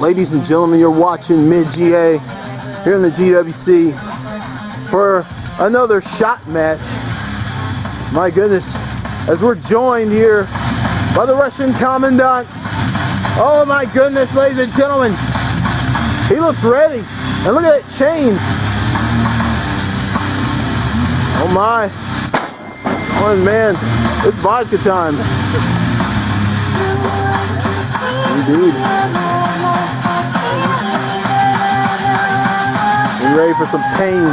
Ladies and gentlemen, you're watching Mid-GA here in the GWC for another shot match. My goodness, as we're joined here by the Russian Commandant. Oh my goodness, ladies and gentlemen. He looks ready. And look at that chain. Oh my. Oh man, it's vodka time. Indeed. You ready for some pain?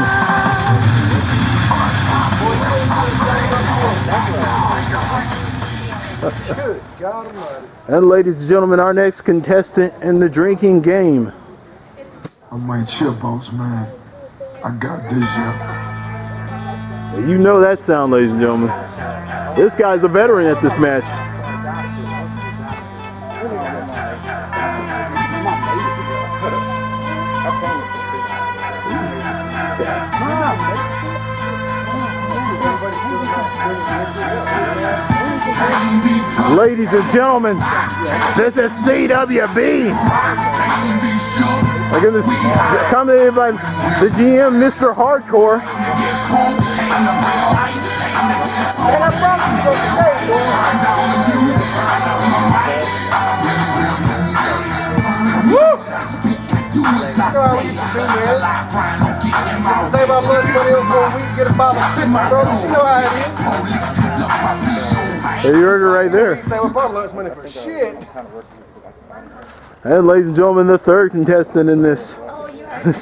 And ladies and gentlemen, our next contestant in the drinking game. I might chip, boss man. I got this, yeah. You know that sound, ladies and gentlemen. This guy's a veteran at this match. Ladies and gentlemen, this is CWB. My goodness, accommodated by the GM, Mr. Hardcore. Save our lunch money for a week, get a bottle of 50, bro. You know how it is. Hey, you heard it right there. Save our lunch money for shit. And ladies and gentlemen, the third contestant in this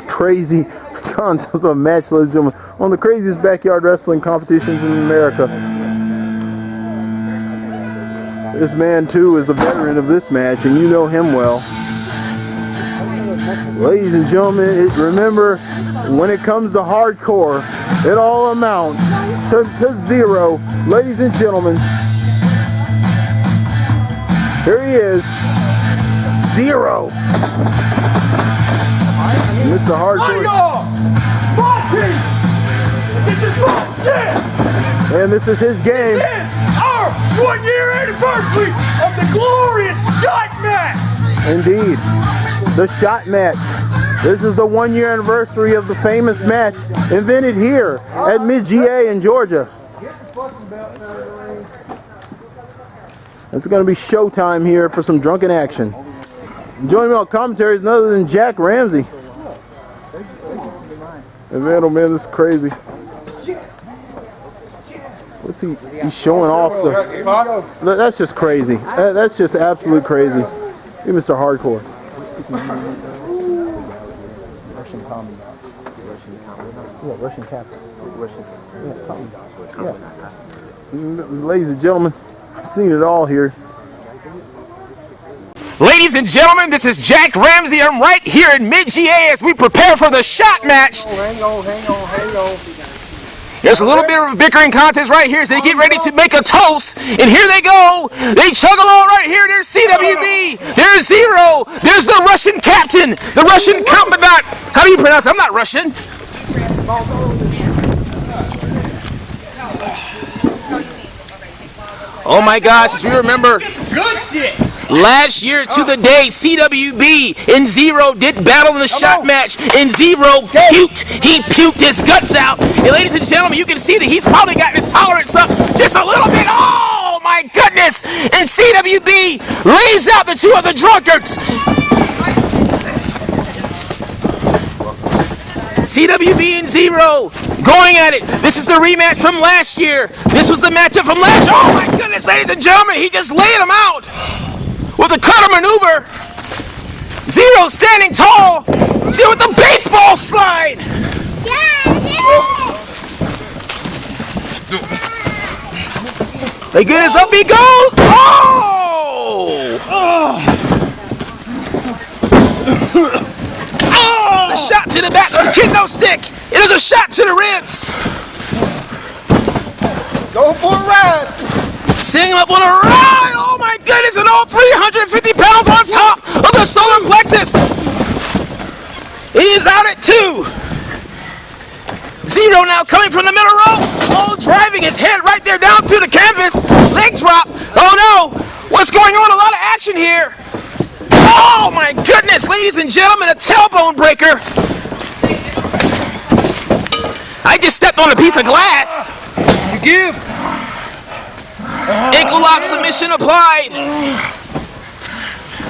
crazy concept of a match, ladies and gentlemen, one of the craziest backyard wrestling competitions in America. This man too is a veteran of this match, and you know him well. Ladies and gentlemen, remember, when it comes to hardcore, it all amounts to zero. Ladies and gentlemen, here he is, Zero. Mr. Hardcore. This is bullshit! And this is his game. This is our 1-year anniversary of the glorious shot match! Indeed. The shot match. This is the 1-year anniversary of the famous match invented here at Mid-GA in Georgia. It's going to be showtime here for some drunken action. Joining me on commentary is none other than Jack Ramsey. And man, oh man, this is crazy. What's he's showing off the... That's just crazy. That's just absolute crazy. You Mr. Hardcore. Russian Commandant. Yeah, Russian captain. Yeah, Commandant. Yeah. Ladies and gentlemen, I've seen it all here. Ladies and gentlemen, this is Jack Ramsey. I'm right here in Mid-GA as we prepare for the shot match. Hang on. There's a little bit of a bickering contest right here as they get ready to make a toast. And here they go. They chug along right here. There's CWB. There's Zero. There's the Russian captain, the Russian Commandant. How do you pronounce it? I'm not Russian. Oh my gosh, as we remember, Good shit! last year to the day, CWB and Zero did battle in the shot match, and Zero puked. He puked his guts out. And ladies and gentlemen, you can see that he's probably got his tolerance up just a little bit. Oh my goodness! And CWB lays out the two other drunkards. CWB and Zero going at it. This is the rematch from last year. This was the matchup from last year. Oh my goodness, ladies and gentlemen, he just laid him out with a cutter maneuver. Zero standing tall. Zero with the baseball slide. Thank goodness, up he goes. A shot to the back of the kendo stick. It is a shot to the ribs. Go for a ride. Setting him up on a ride. Oh my goodness, and all 350 pounds on top of the solar plexus. He is out at 2. Zero now coming from the middle row. Oh, driving his head right there down to the canvas. Leg drop. Oh no, what's going on? A lot of action here. goodness, ladies and gentlemen, a tailbone breaker. I just stepped on a piece of glass. You give. Ankle lock submission applied.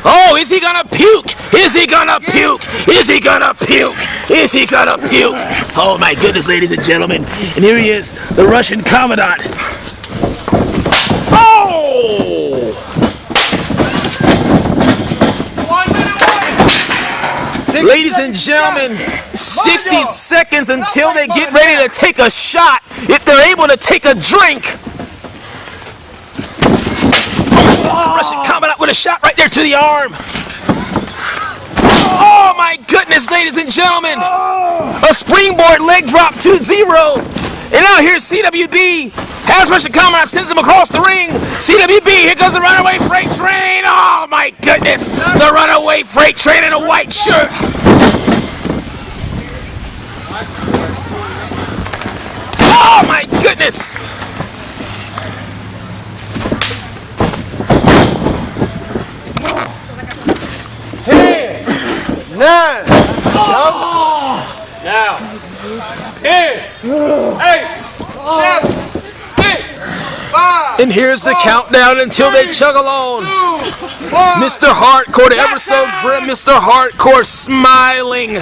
Oh, is he gonna puke? Is he gonna puke? Is he gonna puke? Is he gonna puke? Oh my goodness, ladies and gentlemen. And here he is, the Russian Commandant. Oh! 1 minute. Ladies and gentlemen, 60 seconds until they get ready to take a shot. If they're able to take a drink. That's a Russian Commandant with a shot right there to the arm. Oh my goodness, ladies and gentlemen. A springboard leg drop 2-0. And now here's CWB. Has Russian Commandant, sends him across the ring. CWB, here goes the runaway freight train. Oh my goodness. The runaway freight train in a white shirt. Oh my goodness. Now. 10, 8, 7, 6, 5. And here's the countdown until they chug along. Mr. Hardcore, the ever so grim Mr. Hardcore, smiling,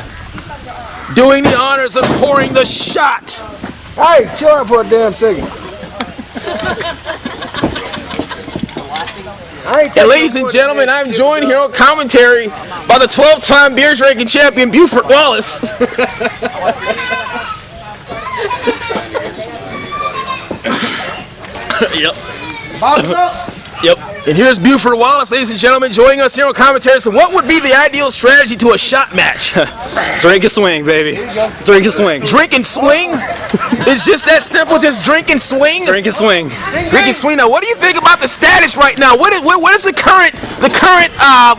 doing the honors of pouring the shot. Hey, chill out for a damn second. And ladies and gentlemen, I'm joined here on commentary by the 12-time beer drinking champion Buford Wallace. Yep. Yep. And here's Buford Wallace, ladies and gentlemen, joining us here on commentary. So what would be the ideal strategy to a shot match? Drink and swing, baby. Drink and swing. Drink and swing? It's just that simple, just drink and swing? Drink and swing. Drink and swing. Now, what do you think about the status right now? What is the current,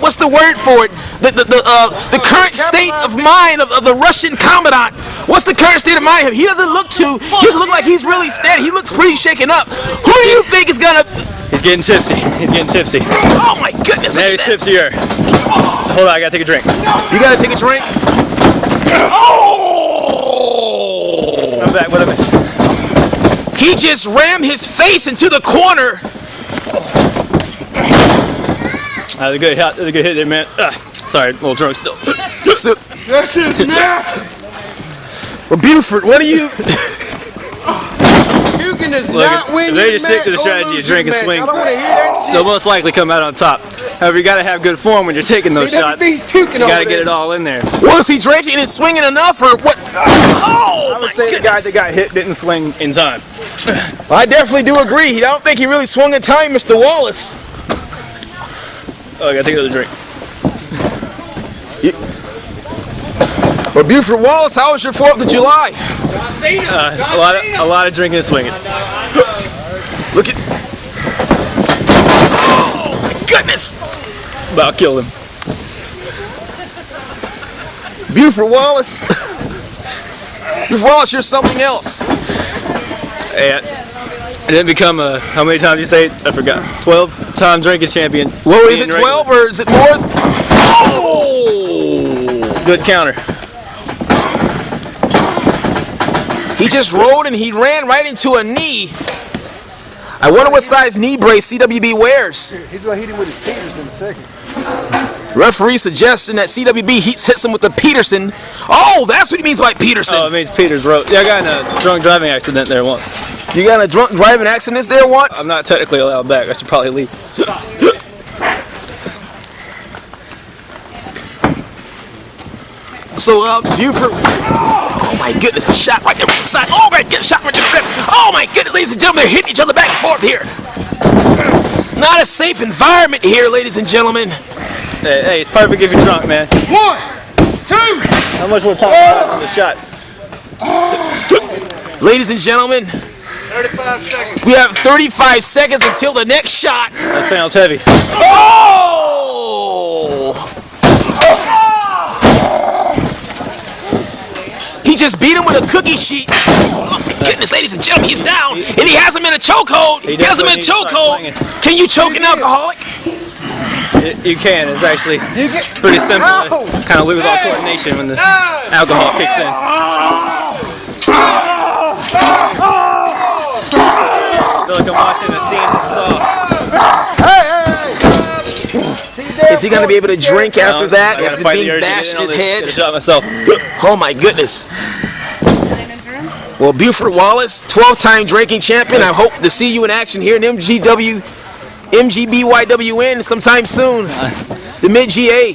what's the word for it? The current state of mind of the Russian Commandant. What's the current state of mind of him? He doesn't look like he's really steady. He looks pretty shaken up. Who do you think is gonna... He's getting tipsy. He's getting tipsy. Oh my goodness! Now he's tipsier. Hold on, I gotta take a drink. You gotta take a drink. Oh! I'm back. What a minute. He just rammed his face into the corner. That was a good hit. That was a good hit there, man. Sorry, a little drunk still. That shit's nasty. Well, Buford, what do you? Puking does Look, not win if they your just stick to the match or strategy lose of drink your and match. swing, I don't want to hear that shit. they'll most likely come out on top. However, you gotta have good form when you're taking those shots. You CWB's puking gotta over get there. it all in there. Was he drinking and swinging enough, or what? Oh I my would say goodness! the guy that got hit didn't swing in time. I definitely do agree. I don't think he really swung in time, Mr. Wallace. Oh, I gotta take another drink. Well, Buford Wallace, how was your 4th of July? A lot of drinking and swinging. Look at. Oh my goodness! About killed him. Buford Wallace. Buford Wallace, you're something else. And I didn't become a, how many times you say it? I forgot. 12-time drinking champion. Well, is Being it 12 or is it more? Oh! Good counter. He just rolled and he ran right into a knee. I wonder what size knee brace CWB wears. He's going to hit him with his Peters in a second. Referee suggesting that CWB hits him with the Peterson. Oh, that's what he means by Peterson. Oh, it means Peters wrote. Yeah, I got in a drunk driving accident there once. You got in a drunk driving accident there once? I'm not technically allowed back. I should probably leave. So, Buford. Oh my goodness, a shot right there from the side. Oh my goodness, shot right there from the left. Oh my goodness, ladies and gentlemen, they're hitting each other back and forth here. It's not a safe environment here, ladies and gentlemen. Hey, it's perfect if you're drunk, man. 1, 2. How much more time do I have on the shot? Ladies and gentlemen, 35 seconds. we have 35 seconds until the next shot. That sounds heavy. Oh! He just beat him with a cookie sheet. Oh my goodness, ladies and gentlemen, he's down. And he has him in a chokehold. He has him in a chokehold. Can you choke an alcoholic? You can. It's actually pretty simple. Kind of lose all coordination when the alcohol kicks in. I feel like I'm watching a scene from Saw. Is he going to be able to drink after that? After being bashed in his head? Shot myself. Oh my goodness. Well, Buford Wallace, 12-time drinking champion. I hope to see you in action here in MGBYWN sometime soon. The mid-GA.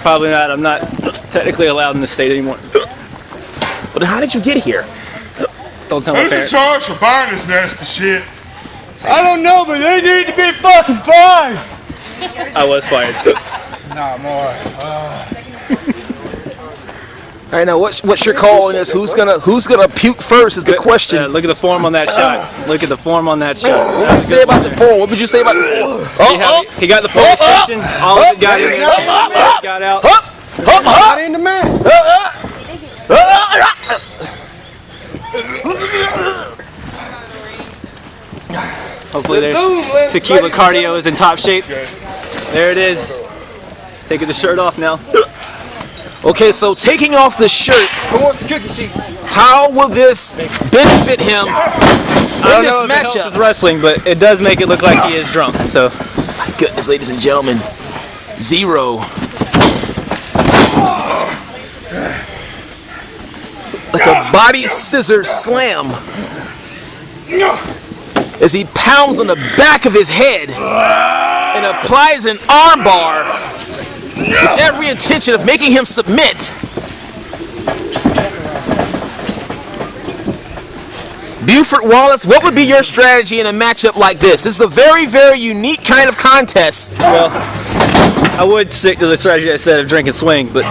Probably not. I'm not technically allowed in the state anymore. But how did you get here? Don't tell my Who's in parents. charge for buying this nasty shit? I don't know, but they need to be fucking fired. I was fired. Nah, I'm alright. All right, now what's your call on this? Who's gonna puke first is the question. Look at the form on that shot. Look at the form on that shot. What would you say about the form? What would you say about the form? He got the full extension. All of it got in there. Got out. Not in the man. Hopefully their tequila cardio is in top shape. There it is. Taking the shirt off now. Okay, so taking off the shirt, Who wants the cookie sheet? how will this benefit him I in don't this know if it helps matchup? his wrestling, but it does make it look like he is drunk. So My goodness, ladies and gentlemen, Zero. Like a body scissor slam as he pounds on the back of his head and applies an armbar with every intention of making him submit. Buford Wallace, what would be your strategy in a matchup like this? This is a very, very unique kind of contest. well, I would stick to the strategy I said of drink and swing, but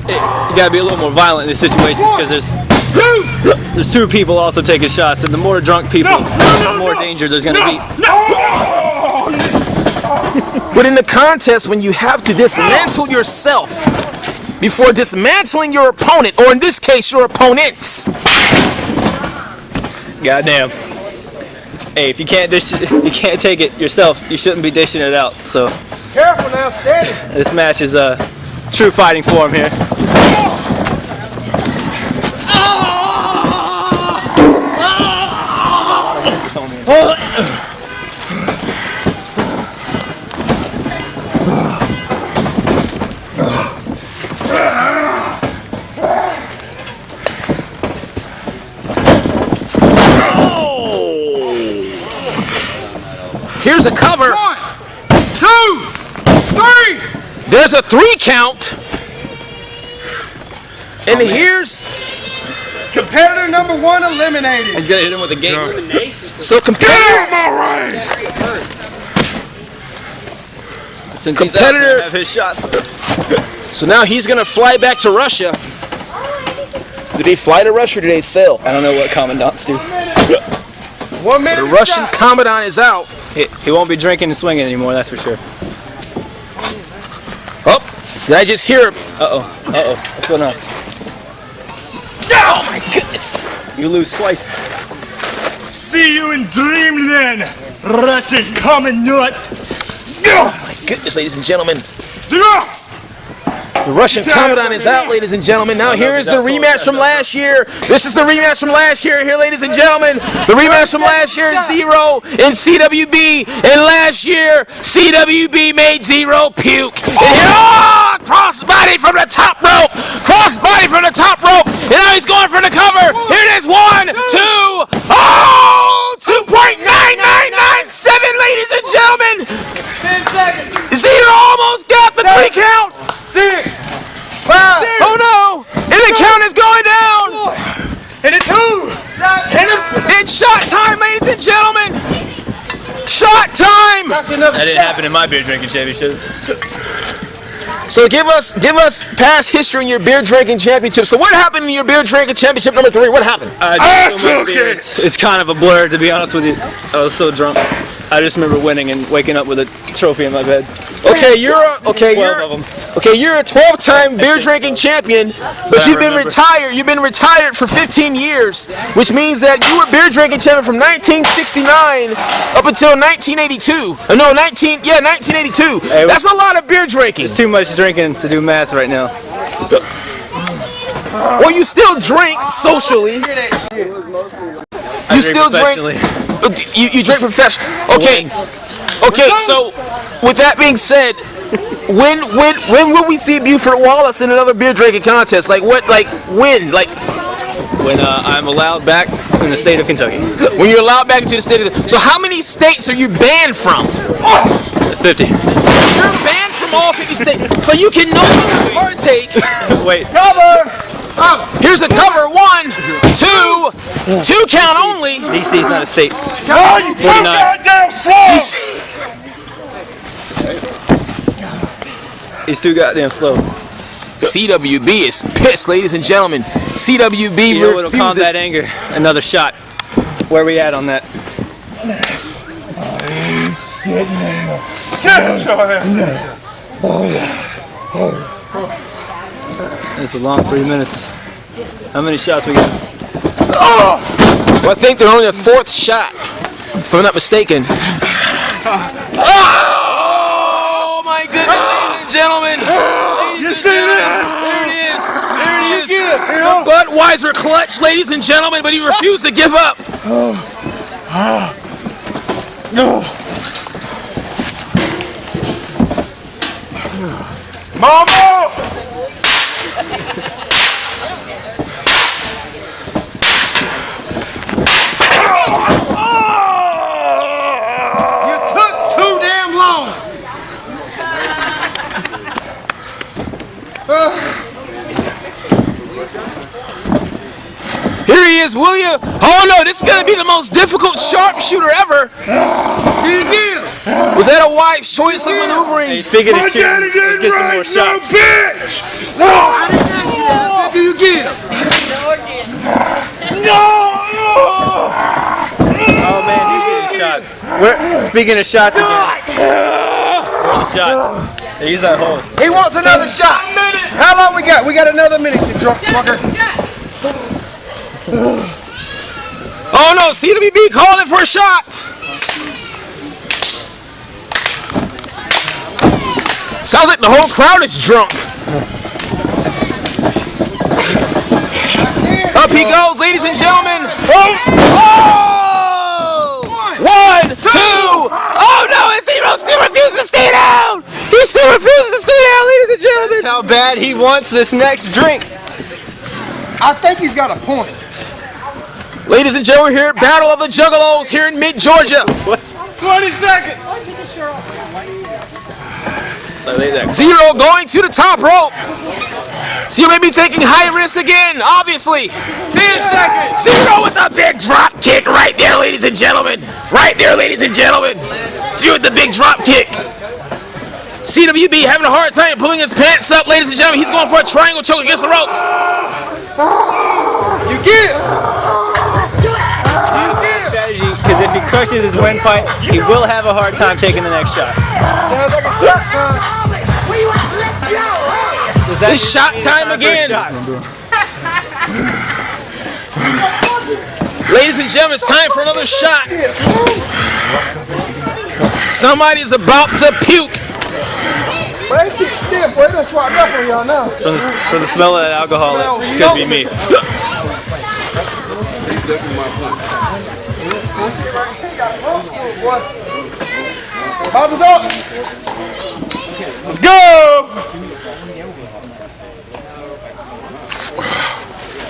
you gotta be a little more violent in these situations because there's two people also taking shots, and the more drunk people, the more danger there's gonna be. But in the contest, when you have to dismantle yourself before dismantling your opponent, or in this case, your opponents. Goddamn. Hey, if you can't take it yourself, you shouldn't be dishing it out. So Careful now, steady. this match is a true fighting form here. Here's a cover. 1, 2, 3. There's a 3 count. And here's Competitor number 1 eliminated. He's gonna hit him with a gate. so competitor. Since Competitor- he's out, have his shots. So now he's gonna fly back to Russia. Do they fly to Russia or do they sail? I don't know what commandants do. 1 minute. The Russian commandant is out. He won't be drinking and swinging anymore, that's for sure. Oh, did I just hear him? What's going on? Oh my goodness. You lose twice. See you in dreamland, Russian commandant. My goodness, ladies and gentlemen. The Russian commandant is out, ladies and gentlemen. Now here is the rematch from last year. This is the rematch from last year here, ladies and gentlemen. The rematch from last year, Zero in CWB. And last year, CWB made Zero puke. And here, crossbody from the top rope. Crossbody from the top rope. And now he's going for the cover. Here it is, 1, 2. Oh, 2.9997, ladies and gentlemen. 10 seconds. Zero almost got the 3 count. 6, 5, Oh no! And the count is going down! And it's who? It's shot time, ladies and gentlemen! Shot time! That's another That didn't happen in my beer drinking championship. So give us past history in your beer drinking championship. So what happened in your beer drinking championship number 3? What happened? I drank so much beer, it's kind of a blur, to be honest with you. I was so drunk. I just remember winning and waking up with a trophy in my bed. Okay, you're a 12-time beer drinking champion, but you've been retired. You've been retired for 15 years, which means that you were beer drinking champion from 1969 up until 1982. No, 1982. Hey, that's a lot of beer drinking. It's too much drinking to do math right now. Well, you still drink socially. You still drink. You drink professionally. Okay. Okay. So, with that being said, when will we see Buford Wallace in another beer drinking contest? Like what? Like when? Like when I'm allowed back in the state of Kentucky. When you're allowed back into the state of. So how many states are you banned from? 50. You're banned from all 50 states, so you can no longer partake. Wait. Cover. Here's a cover. 1, 2 count only. DC's not a state. God, you too goddamn slow! He's too goddamn slow. CWB is pissed, ladies and gentlemen. CWB you know what'll calm that anger? Another shot. Where we at on that? Get your ass in. It's a long 3 minutes. How many shots we got? Well, I think they're only the 4th shot, if I'm not mistaken. Oh my goodness, ladies and gentlemen! Ladies and gentlemen, there it is. There it is. The Budweiser clutch, ladies and gentlemen, but he refused to give up. Mama! You took too damn long. Here he is, will you? Oh no, this is gonna be the most difficult sharpshooter ever. Was that a wise choice of maneuvering? Hey, speaking of shooting, let's get some more shots. Bitch! Do you get him? Oh man, he's getting shot. Speaking of shots again. Where are the shots? They use that hole. He wants another shot. How long we got? We got another minute, you drunk fucker. Oh no, CWB calling for a shot. Sounds like the whole crowd is drunk. Up he goes, ladies and gentlemen. Oh! 1, 2. Oh no, and Zero still refuses to stay down. He still refuses to stay down, ladies and gentlemen. How bad he wants this next drink. I think he's got a point. Ladies and gentlemen, we're here at Battle of the Juggalos here in mid-Georgia. 20 seconds! Zero going to the top rope. Zero may be thinking high risk again, obviously. 10 seconds! Zero with a big drop kick right there, ladies and gentlemen. Right there, ladies and gentlemen. Zero with the big drop kick. CWB having a hard time pulling his pants up, ladies and gentlemen. He's going for a triangle choke against the ropes. You get him. Strategy, because if he crushes his windpipe, he will have a hard time taking the next shot. Sounds like a shot, son. It's shot time again. Ladies and gentlemen, it's time for another shot. Somebody's about to puke. Well, that shit stiff, boy. That's swapped up on y'all now. From the smell of that alcohol, it could be me. Bottoms up. Let's go!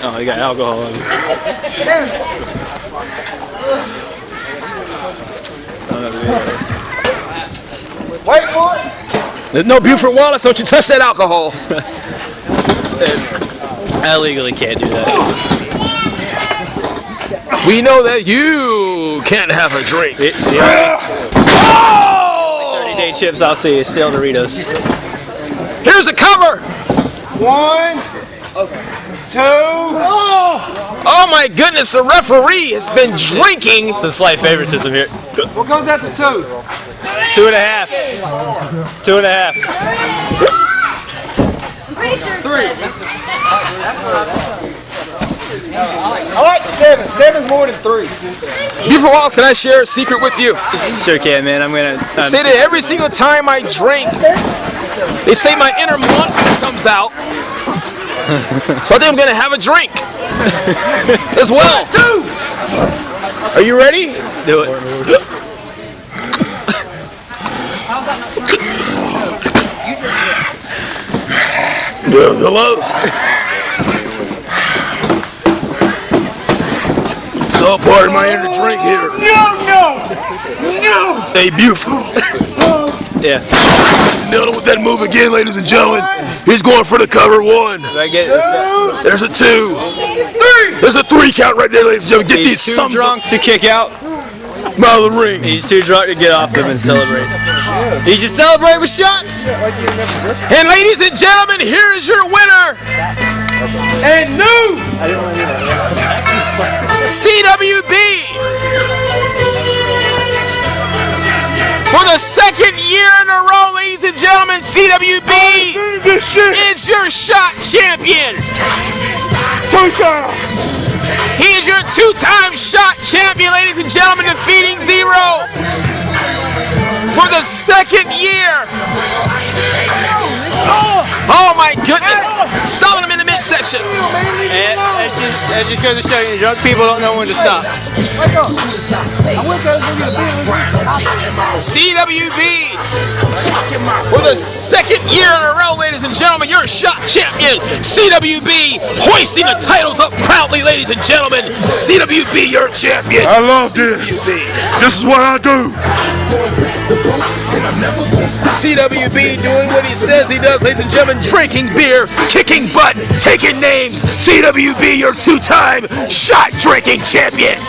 Oh, he got alcohol in it. Wait for it. There's no Buford Wallace, don't you touch that alcohol. I legally can't do that. We know that you can't have a drink. The 30-day chips I'll see is still Doritos. Here's a cover. 1, 2. Oh my goodness, the referee has been drinking. It's a slight favoritism here. What comes after 2? 2.5. 2.5. I'm pretty sure 3. I like 7. 7's more than 3. Buford Wallace, can I share a secret with you? Sure can, man. I'm gonna Say that every single time I drink, they say my inner monster comes out. So I think I'm gonna have a drink as well. Are you ready? do it. Hello? It's all part of my inner drink here. No! Hey, Buford. Yeah. Nailed him with that move again, ladies and gentlemen. He's going for the cover 1. Do I get this? There's a 2. 3. There's a 3 count right there, ladies and gentlemen. Get He's these too sums drunk to kick out. up out of the ring. He's too drunk to get off them and celebrate. He should celebrate with shots. And ladies and gentlemen, here is your winner. And new CWB for the 2nd year in a row, ladies and gentlemen, CWB is your shot champion. 2-time. He is your 2-time shot champion, ladies and gentlemen, defeating Zero for the 2nd year. Oh my goodness! Stopping him in the midsection. And it just goes to show you, drunk people don't know when to stop. CWB for the 2nd year in a row, ladies and gentlemen, your shot champion. CWB hoisting the titles up proudly, ladies and gentlemen. CWB, your champion. I love this. This is what I do. CWB doing what he says he does, ladies and gentlemen, drinking beer, kicking butt, taking names. CWB, your 2-time shot drinking champion.